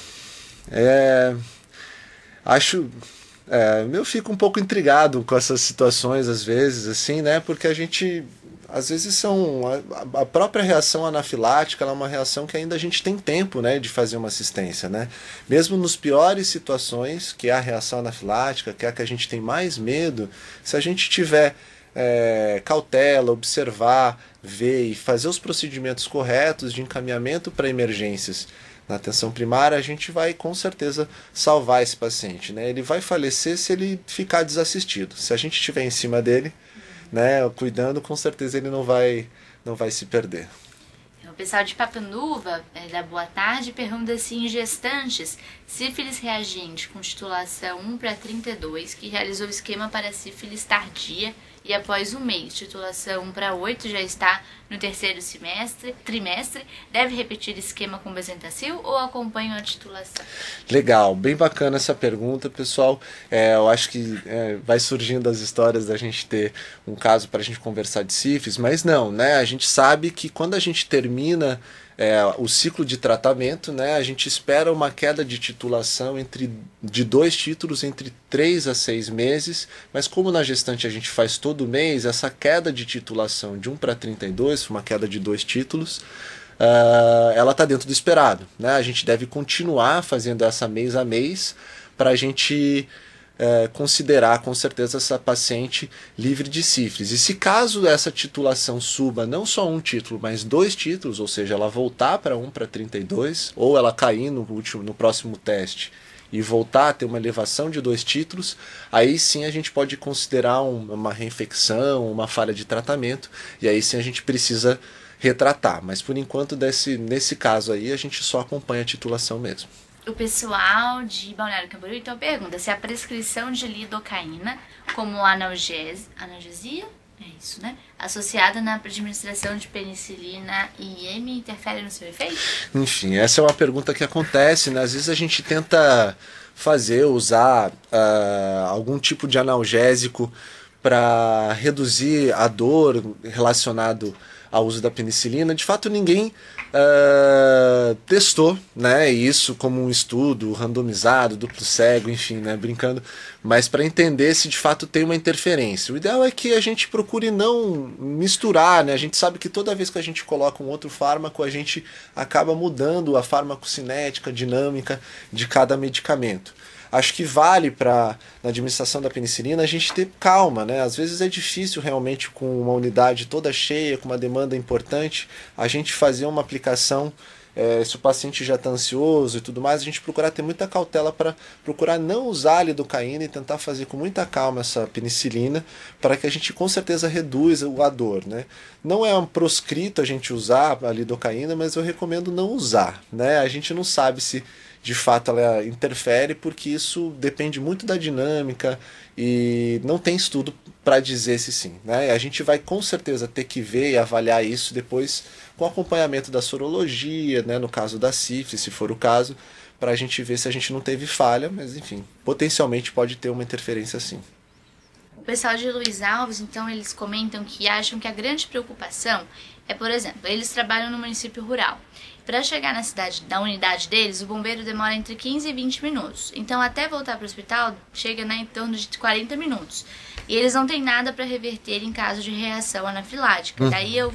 acho... eu fico um pouco intrigado com essas situações às vezes, assim, né? Porque a gente, às vezes a própria reação anafilática, ela é uma reação que ainda a gente tem tempo, né, de fazer uma assistência, né? Mesmo nos piores situações, que é a reação anafilática, que é a que a gente tem mais medo, se a gente tiver cautela, observar, ver e fazer os procedimentos corretos de encaminhamento para emergências na atenção primária, a gente vai com certeza salvar esse paciente, né? Ele vai falecer se ele ficar desassistido. Se a gente estiver em cima dele, né, cuidando, com certeza ele não vai se perder. O pessoal de Papanduva, da Boa Tarde, pergunta se em gestantes, sífilis reagente com titulação 1/32, que realizou o esquema para sífilis tardia e após um mês, titulação 1/8, já está no terceiro trimestre, deve repetir esquema com Bezetacil ou acompanha a titulação? Legal, bem bacana essa pergunta, pessoal. Eu acho que vai surgindo as histórias da gente ter um caso para a gente conversar de sífilis, mas não, né? A gente sabe que quando a gente termina o ciclo de tratamento, né, a gente espera uma queda de titulação de 2 títulos entre 3 a 6 meses, mas como na gestante a gente faz todo mês, essa queda de titulação de 1/32, uma queda de 2 títulos, ela está dentro do esperado, né? A gente deve continuar fazendo essa mês a mês para a gente considerar com certeza essa paciente livre de sífilis. E se caso essa titulação suba não só 1 título, mas 2 títulos, ou seja, ela voltar para 1/32, ou ela cair no próximo teste e voltar a ter uma elevação de 2 títulos, aí sim a gente pode considerar uma reinfecção, uma falha de tratamento, e aí sim a gente precisa retratar. Mas por enquanto, nesse caso aí, a gente só acompanha a titulação mesmo. O pessoal de Balneário Camboriú então pergunta se a prescrição de lidocaína como analgesia, é isso, né? Associada na administração de penicilina IM interfere no seu efeito? Enfim, essa é uma pergunta que acontece, né? Às vezes a gente tenta usar algum tipo de analgésico para reduzir a dor relacionado ao uso da penicilina. De fato, ninguém testou, né, isso como um estudo randomizado, duplo cego, enfim, né, brincando, mas para entender se de fato tem uma interferência. O ideal é que a gente procure não misturar, né? A gente sabe que toda vez que a gente coloca um outro fármaco, a gente acaba mudando a farmacocinética, dinâmica de cada medicamento. Acho que vale na administração da penicilina a gente ter calma, né? Às vezes é difícil realmente com uma unidade toda cheia, com uma demanda importante, a gente fazer uma aplicação, se o paciente já está ansioso e tudo mais, a gente procurar ter muita cautela para procurar não usar a lidocaína e tentar fazer com muita calma essa penicilina para que a gente com certeza reduza a dor, né? Não é proscrito a gente usar a lidocaína, mas eu recomendo não usar, né? A gente não sabe se de fato ela interfere, porque isso depende muito da dinâmica e não tem estudo para dizer se sim, né? A gente vai com certeza ter que ver e avaliar isso depois com acompanhamento da sorologia, né, no caso da sífilis, se for o caso, para a gente ver se a gente não teve falha, mas enfim, potencialmente pode ter uma interferência sim. O pessoal de Luiz Alves, então, eles comentam que acham que a grande preocupação é, por exemplo, eles trabalham no município rural. Para chegar na unidade deles, o bombeiro demora entre 15 e 20 minutos. Então, até voltar para o hospital, chega em torno de 40 minutos. E eles não têm nada para reverter em caso de reação anafilática. Daí eu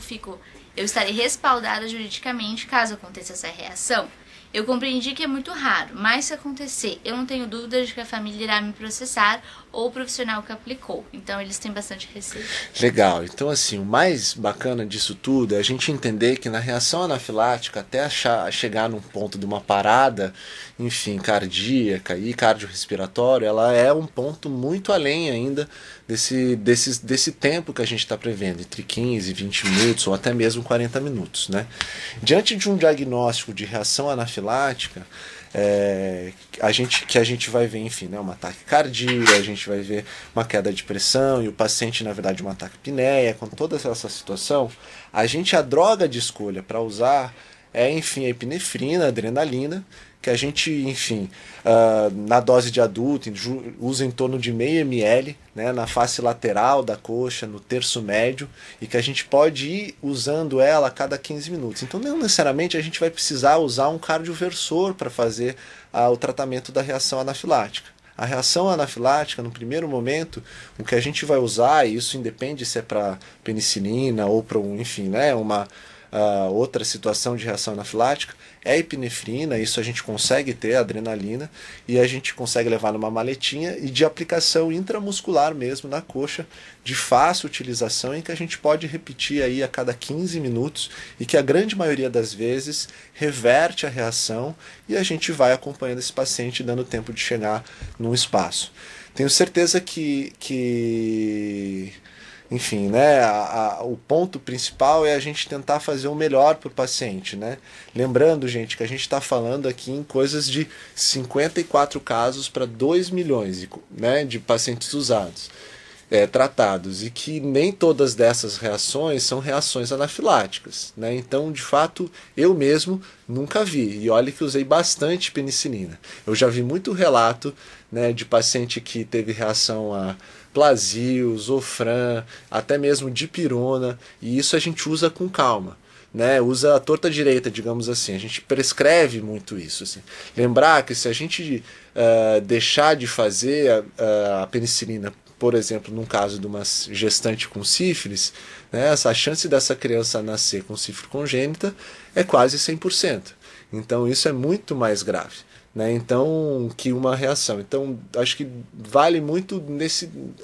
estarei respaldada juridicamente caso aconteça essa reação. Eu compreendi que é muito raro, mas se acontecer, eu não tenho dúvida de que a família irá me processar ou o profissional que aplicou. Então, eles têm bastante receio. Legal. Então, assim, o mais bacana disso tudo é a gente entender que na reação anafilática, até chegar num ponto de uma parada, enfim, cardíaca e cardiorrespiratória, ela é um ponto muito além ainda desse tempo que a gente está prevendo, entre 15 e 20 minutos ou até mesmo 40 minutos, né? Diante de um diagnóstico de reação anafilática, anafilática, que a gente vai ver, enfim, né, uma taquicardia, a gente vai ver uma queda de pressão e o paciente, na verdade, uma taquipneia. Com toda essa situação, a droga de escolha para usar enfim, a epinefrina, a adrenalina, que a gente, enfim, na dose de adulto, usa em torno de meio ml, né, na face lateral da coxa, no terço médio, e que a gente pode ir usando ela a cada 15 minutos. Então, não necessariamente a gente vai precisar usar um cardioversor para fazer o tratamento da reação anafilática. A reação anafilática, no primeiro momento, o que a gente vai usar, e isso independe se é para penicilina ou para, enfim, né, uma outra situação de reação anafilática, é a epinefrina. Isso a gente consegue ter, a adrenalina, e a gente consegue levar numa maletinha e de aplicação intramuscular mesmo na coxa, de fácil utilização, em que a gente pode repetir aí a cada 15 minutos e que a grande maioria das vezes reverte a reação e a gente vai acompanhando esse paciente, dando tempo de chegar num espaço. Tenho certeza que enfim, né, o ponto principal é a gente tentar fazer o melhor para o paciente, né? Lembrando, gente, que a gente está falando aqui em coisas de 54 casos para 2 milhões, né, de pacientes usados, tratados, e que nem todas dessas reações são reações anafiláticas, né? Então, de fato, eu mesmo nunca vi, e olha que usei bastante penicilina. Eu já vi muito relato, né, de paciente que teve reação a Plasil, Zofran, até mesmo dipirona, e isso a gente usa com calma, né? Usa a torta direita, digamos assim. A gente prescreve muito isso, assim. Lembrar que se a gente deixar de fazer a penicilina, por exemplo, num caso de uma gestante com sífilis, né, a chance dessa criança nascer com sífilis congênita é quase 100%. Então isso é muito mais grave, né? Então, que uma reação. Então, acho que vale muito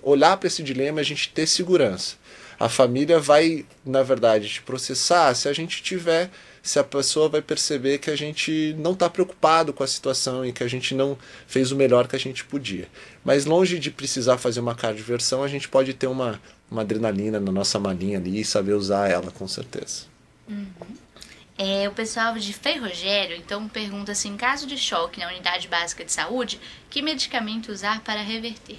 olhar para esse dilema, a gente ter segurança. A família vai, na verdade, te processar se a pessoa vai perceber que a gente não está preocupado com a situação e que a gente não fez o melhor que a gente podia. Mas longe de precisar fazer uma cardioversão, a gente pode ter uma adrenalina na nossa malinha ali e saber usar ela, com certeza. Uhum. O pessoal de Ferrogério, então, pergunta assim, em caso de choque na unidade básica de saúde, que medicamento usar para reverter?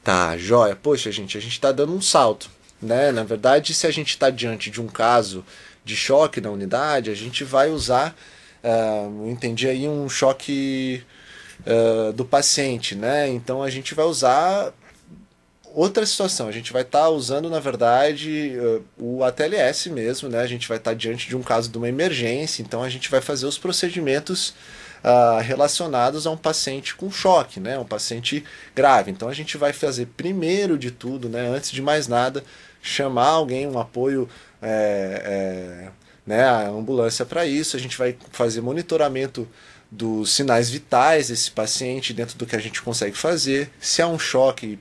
Tá, joia. Poxa, a gente está dando um salto, né? Na verdade, se a gente está diante de um caso de choque na unidade, a gente vai usar, eu entendi aí, um choque do paciente, né? Então, a gente vai usar outra situação, a gente vai estar usando, na verdade, o ATLS mesmo, né? A gente vai estar diante de um caso de uma emergência, então a gente vai fazer os procedimentos relacionados a um paciente com choque, né? Um paciente grave. Então a gente vai fazer, primeiro de tudo, né, antes de mais nada, chamar alguém, um apoio, né, a ambulância para isso. A gente vai fazer monitoramento dos sinais vitais desse paciente dentro do que a gente consegue fazer. Se há um choque,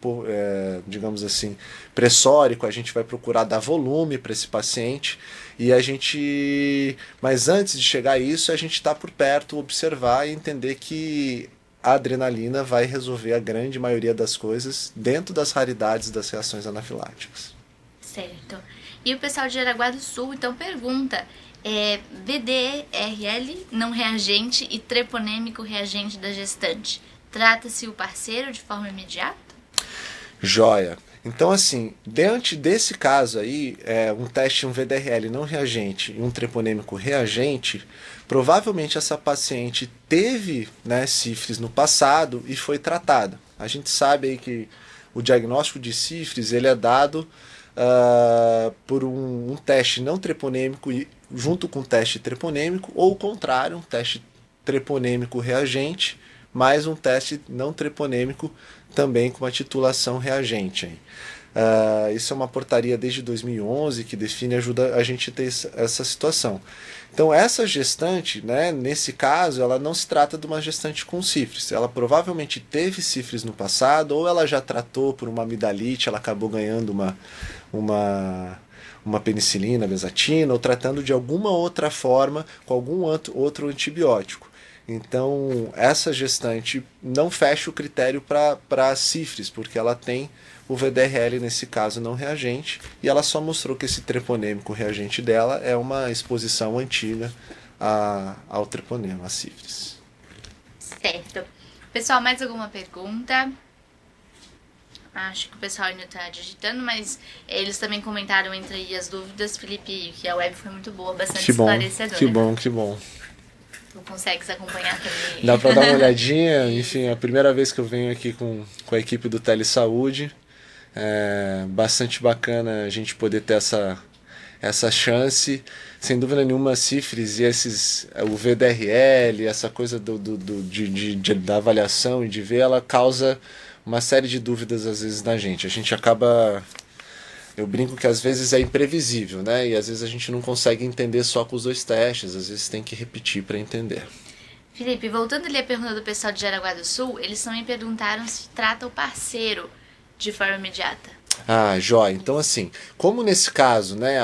digamos assim, pressórico, a gente vai procurar dar volume para esse paciente. Mas antes de chegar a isso, a gente está por perto, observar e entender que a adrenalina vai resolver a grande maioria das coisas dentro das raridades das reações anafiláticas. Certo. E o pessoal de Jaraguá do Sul então pergunta: VDRL não reagente e treponêmico reagente da gestante, trata-se o parceiro de forma imediata? Joia. Então, assim, diante desse caso aí, um teste, um VDRL não reagente e um treponêmico reagente, provavelmente essa paciente teve, né, sífilis no passado e foi tratada. A gente sabe aí que o diagnóstico de sífilis ele é dado por um teste não treponêmico junto com o teste treponêmico, ou o contrário, um teste treponêmico reagente mais um teste não treponêmico também com uma titulação reagente. Isso é uma portaria desde 2011 que define, ajuda a gente a ter essa situação. Então essa gestante, né, nesse caso, ela não se trata de uma gestante com sífilis. Ela provavelmente teve sífilis no passado, ou ela já tratou por uma amidalite, ela acabou ganhando uma penicilina, bezatina, ou tratando de alguma outra forma com algum outro antibiótico. Então essa gestante não fecha o critério para sífilis, porque ela tem o VDRL nesse caso não reagente, e ela só mostrou que esse treponêmico reagente dela é uma exposição antiga ao treponema, a sífilis. Certo. Pessoal, mais alguma pergunta? Acho que o pessoal ainda está digitando, mas eles também comentaram entre aí as dúvidas, Felipe, que a web foi muito boa, bastante esclarecedora. Que bom, que bom. Tu consegues acompanhar também? Dá para dar uma olhadinha, enfim, é a primeira vez que eu venho aqui com a equipe do Telesaúde. É bastante bacana a gente poder ter essa chance. Sem dúvida nenhuma, a sífilis e o VDRL, essa coisa da avaliação e de ver, ela causa uma série de dúvidas às vezes na gente. A gente acaba... Eu brinco que às vezes é imprevisível, né? E às vezes a gente não consegue entender só com os 2 testes, às vezes tem que repetir para entender. Felipe, voltando ali a pergunta do pessoal de Jaraguá do Sul, eles também perguntaram se trata o parceiro de forma imediata. Ah, jóia. Então assim, como nesse caso, né,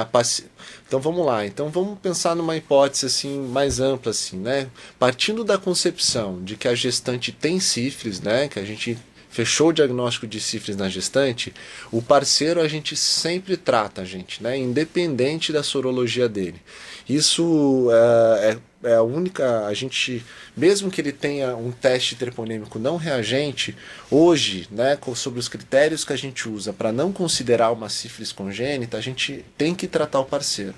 então vamos lá. Então vamos pensar numa hipótese assim mais ampla assim, né? Partindo da concepção de que a gestante tem sífilis, né, que a gente fechou o diagnóstico de sífilis na gestante, o parceiro a gente sempre trata, né, independente da sorologia dele. Isso é a única, a gente, mesmo que ele tenha um teste treponêmico não reagente, hoje, né, sobre os critérios que a gente usa para não considerar uma sífilis congênita, a gente tem que tratar o parceiro.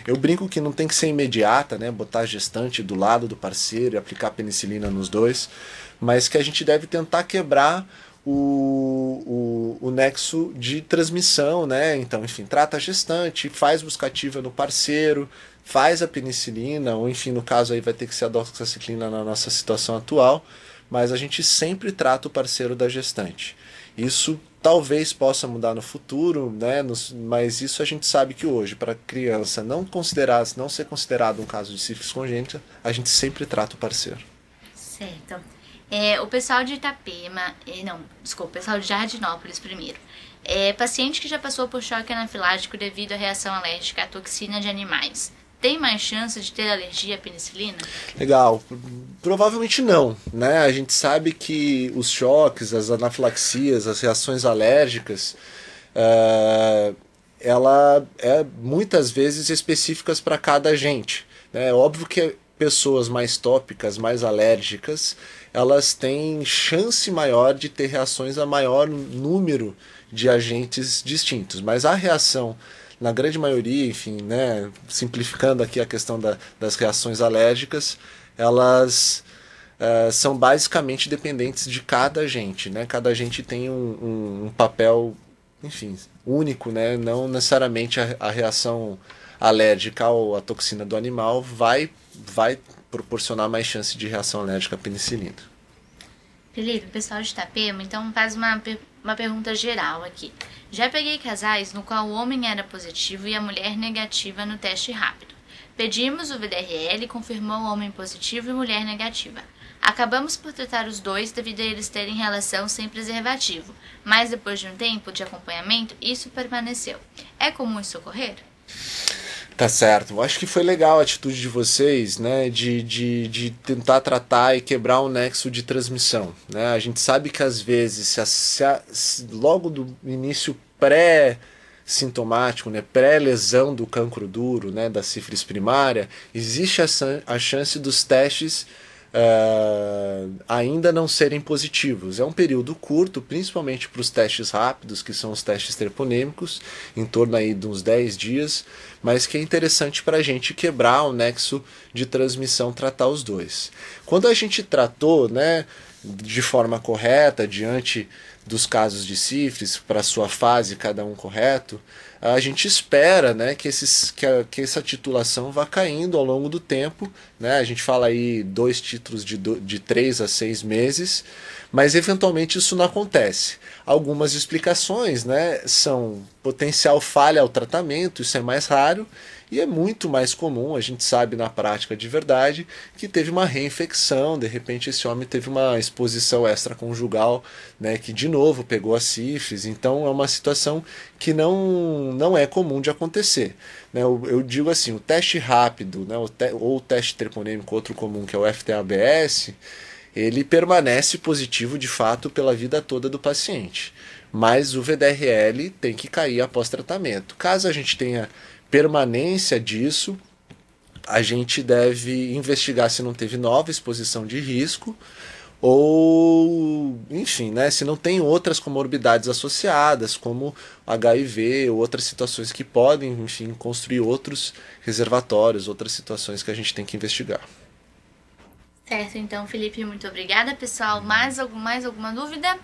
Eu brinco que não tem que ser imediata, né, botar a gestante do lado do parceiro e aplicar penicilina nos dois, mas que a gente deve tentar quebrar o nexo de transmissão, né? Então, enfim, trata a gestante, faz buscativa no parceiro, faz a penicilina, ou enfim, no caso aí vai ter que ser a doxiciclina na nossa situação atual, mas a gente sempre trata o parceiro da gestante. Isso talvez possa mudar no futuro, né? Mas isso a gente sabe que hoje, para criança não ser considerado um caso de sífilis congênita, a gente sempre trata o parceiro. Certo. O pessoal de Itapema, o pessoal de Jardinópolis primeiro. Paciente que já passou por choque anafilático devido à reação alérgica à toxina de animais, tem mais chance de ter alergia à penicilina? Legal. Provavelmente não, né? A gente sabe que os choques, as anafilaxias, as reações alérgicas, ela é muitas vezes específicas para cada agente. É óbvio que pessoas mais tópicas, mais alérgicas, elas têm chance maior de ter reações a maior número de agentes distintos. Mas a reação, na grande maioria, enfim, né, simplificando aqui a questão das reações alérgicas, elas são basicamente dependentes de cada agente, né? Cada agente tem um papel, enfim, único, né? Não necessariamente a reação alérgica à toxina do animal vai proporcionar mais chance de reação alérgica à penicilina. Felipe, o pessoal de Itapema, então faz uma pergunta geral aqui. Já peguei casais no qual o homem era positivo e a mulher negativa no teste rápido. Pedimos o VDRL e confirmou o homem positivo e mulher negativa. Acabamos por tratar os dois devido a eles terem relação sem preservativo, mas depois de um tempo de acompanhamento, isso permaneceu. É comum isso ocorrer? Tá certo. Eu acho que foi legal a atitude de vocês, né, de tentar tratar e quebrar o nexo de transmissão, né? A gente sabe que às vezes, logo do início pré-sintomático, né, pré-lesão do cancro duro, né, da sífilis primária, existe a chance dos testes ainda não serem positivos. É um período curto, principalmente para os testes rápidos, que são os testes treponêmicos, em torno aí de uns 10 dias, mas que é interessante para a gente quebrar o nexo de transmissão, tratar os dois. Quando a gente tratou, né, de forma correta, diante dos casos de sífilis, para a sua fase, cada um correto, a gente espera, né, que essa titulação vá caindo ao longo do tempo, né? A gente fala aí 2 títulos de 3 a 6 meses, mas eventualmente isso não acontece. Algumas explicações, né, são potencial falha ao tratamento, isso é mais raro, e é muito mais comum, a gente sabe na prática de verdade, que teve uma reinfecção, de repente esse homem teve uma exposição extraconjugal, né, que de novo pegou a sífilis, então é uma situação que não é comum de acontecer. Né? Eu digo assim, o teste rápido, né, ou o teste treponêmico, outro comum que é o FTABS, ele permanece positivo de fato pela vida toda do paciente, mas o VDRL tem que cair após tratamento. Caso a gente tenha permanência disso, a gente deve investigar se não teve nova exposição de risco ou, enfim, né, se não tem outras comorbidades associadas, como HIV ou outras situações que podem, enfim, construir outros reservatórios, outras situações que a gente tem que investigar. Certo, então, Felipe, muito obrigada, pessoal. Mais alguma dúvida?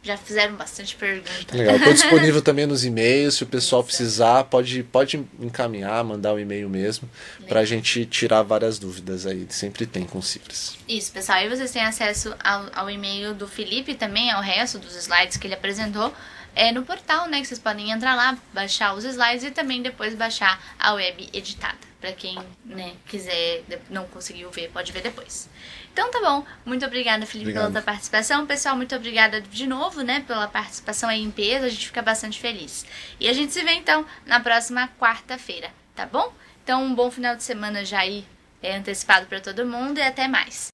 Já fizeram bastante perguntas. Legal, estou disponível também nos e-mails, se o pessoal precisar, pode encaminhar, mandar um e-mail mesmo, para a gente tirar várias dúvidas aí, sempre tem com cifras. Isso, pessoal, aí vocês têm acesso ao e-mail do Felipe também, ao resto dos slides que ele apresentou, no portal, né, que vocês podem entrar lá, baixar os slides e também depois baixar a web editada, para quem, né, quiser, não conseguiu ver, pode ver depois. Então tá bom, muito obrigada, Felipe, pela tua participação. Pessoal, muito obrigada de novo, né, pela participação aí em peso, a gente fica bastante feliz. E a gente se vê então na próxima quarta-feira, tá bom? Então um bom final de semana já aí antecipado para todo mundo e até mais.